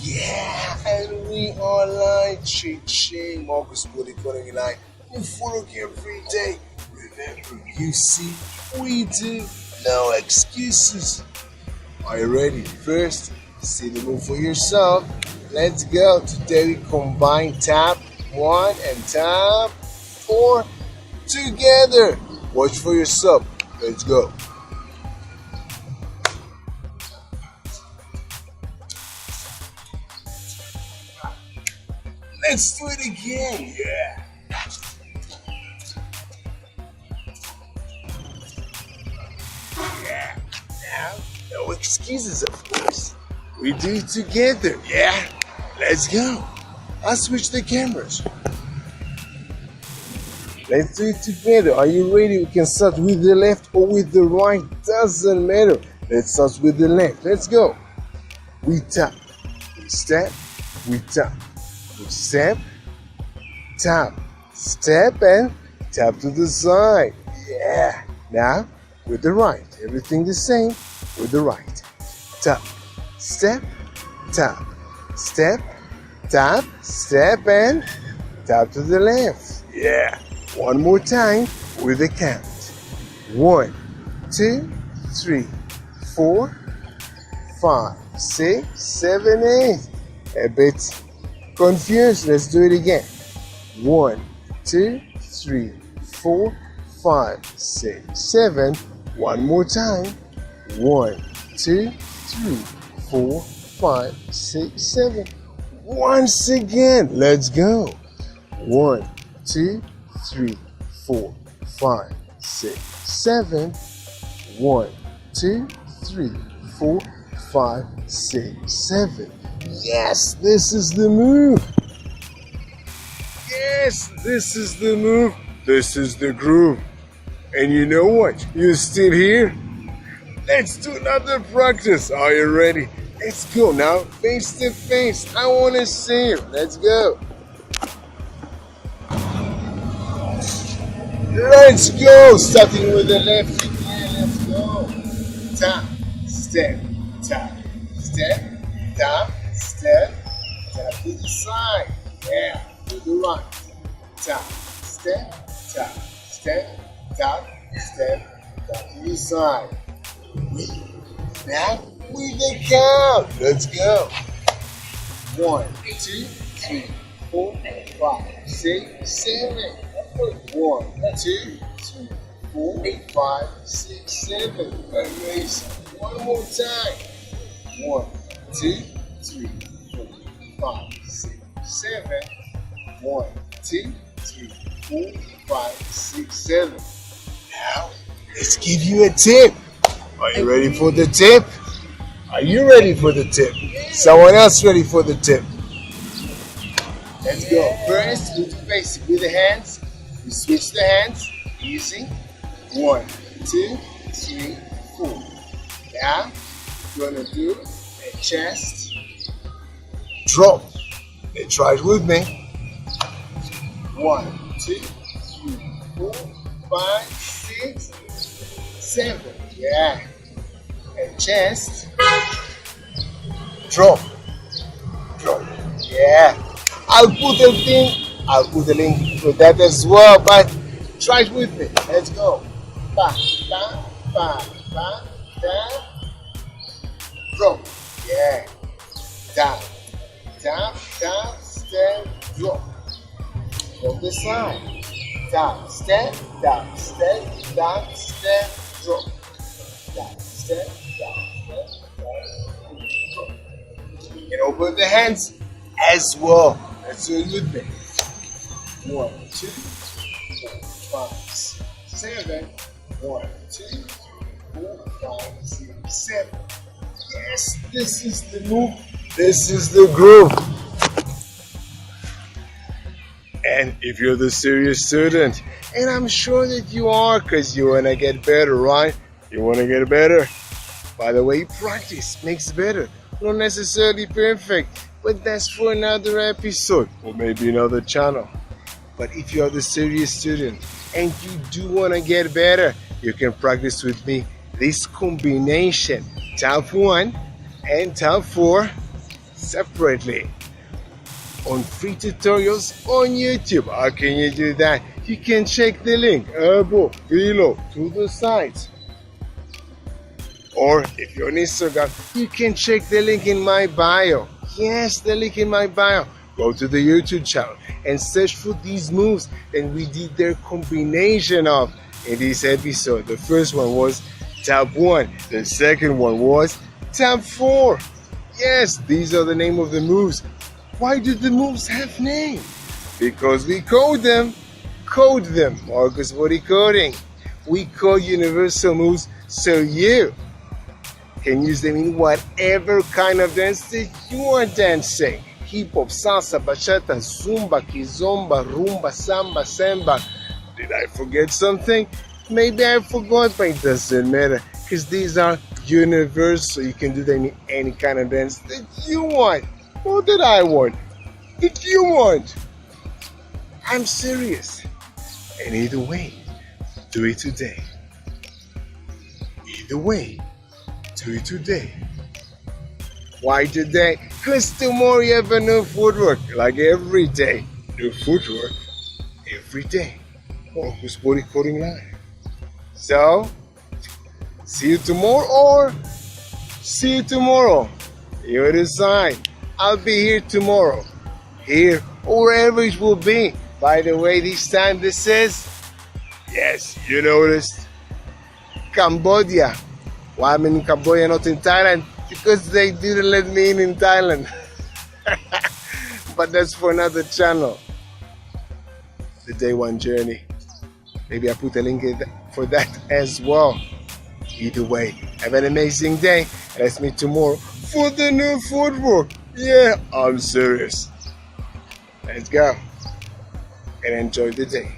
Yeah, and we are live. Shane, Marcus Bully calling live. You follow every day. Remember, you see, we do. No excuses. Are you ready? First, see the move for yourself. Let's go. Today we combine tap 1 and tap 4 together. Watch for yourself. Let's go. Let's do it again. Yeah. Yeah. Now, no excuses, of course. We do it together. Yeah. Let's go. I'll switch the cameras. Let's do it together. Are you ready? We can start with the left or with the right. Doesn't matter. Let's start with the left. Let's go. We tap. We step. We tap. We step. Tap. Step and tap to the side. Yeah. Now with the right. Everything the same with the right. Tap. Step. Tap. Step. Tap. Step and tap to the left. Yeah. One more time with the count. 1, 2, 3, 4, 5, 6, 7, 8. A bit confused. Let's do it again. 1, 2, 3, 4, 5, 6, 7. One more time. 1, 2, 3, 4, 5, 6, 7. Once again. Let's go. 1, 2, 3, 4, 5, 6, 7. 1, 2, 3, 4, 5, 6, 7. Yes, this is the move. Yes, this is the move. This is the groove. And you know what? You're still here? Let's do another practice. Are you ready? Let's go now. Face to face. I want to see you. Let's go. Let's go. Starting with the left again. Let's go. Tap, step, tap, step, tap, step, tap to the side. Yeah, to the right. Tap, step, tap, step, tap, step, tap to the side. Now with the count. Let's go. 1, 2, 3, 4, 5, 6, 7. 1, 2, 3, 4, 5, 6, 7. Amazing. One more time. 1, 2, 3, 4, 5, 6, 7. 1, 2, 3, 4, 5, 6, 7. Now, let's give you a tip. Are you ready for the tip? Are you ready for the tip? Someone else ready for the tip? Let's go. First, interface with the hands. We switch the hands. Easy. 1, 2, 3, 4. Now, you're gonna do a chest drop. Let's try it with me. 1, 2, 3, 4, 5, 6, 7. Yeah. A chest drop. Drop. Yeah. I'll put the link for that as well, but try it with me. Let's go. Ba, ba, ba, ba, da. Drop. Yeah. Down. Down, down, step, drop. From the side. Down, step, down, step, down, step, drop. Down, step, down, step, drop. You can open the hands as well. Let's do it with me. 1, 2, 4, 5, 6, 7. 1, 2, 4, 5, 6, 7. Yes, this is the move. This is the groove. And if you're the serious student, and I'm sure that you are, because you want to get better, right? You want to get better. By the way, practice makes better. Not necessarily perfect, but that's for another episode or maybe another channel. But if you're the serious student and you do want to get better, you can practice with me this combination. Tap 1 and tap 4 separately on free tutorials on YouTube. How can you do that? You can check the link above, below, to the side. Or if you're on Instagram, you can check the link in my bio. Yes, the link in my bio. Go to the YouTube channel and search for these moves that we did their combination of in this episode. The first one was tap 1. The second one was tap 4. Yes, these are the name of the moves. Why do the moves have name? Because we code them. Code them. Marcus Body Coding. We code universal moves so you can use them in whatever kind of dance that you are dancing. Hip hop, salsa, bachata, zumba, kizomba, rumba, samba, samba. Did I forget something? Maybe I forgot, but it doesn't matter because these are universal. You can do them in any kind of dance that you want or that I want, that you want. I'm serious. And either way, do it today. Either way, do it today. Why today? Because tomorrow you have a new footwork. Like every day. New footwork every day. Marcus Body Coding Live. So, see you tomorrow or see you tomorrow. You decide. I'll be here tomorrow. Here or wherever it will be. By the way, this time this is, yes, you noticed, Cambodia. Why I'm in Cambodia, not in Thailand? Because they didn't let me in Thailand. But that's for another channel. The day one journey. Maybe I put a link for that as well. Either way, have an amazing day. Let's meet tomorrow for the new footwork. Yeah, I'm serious. Let's go and enjoy the day.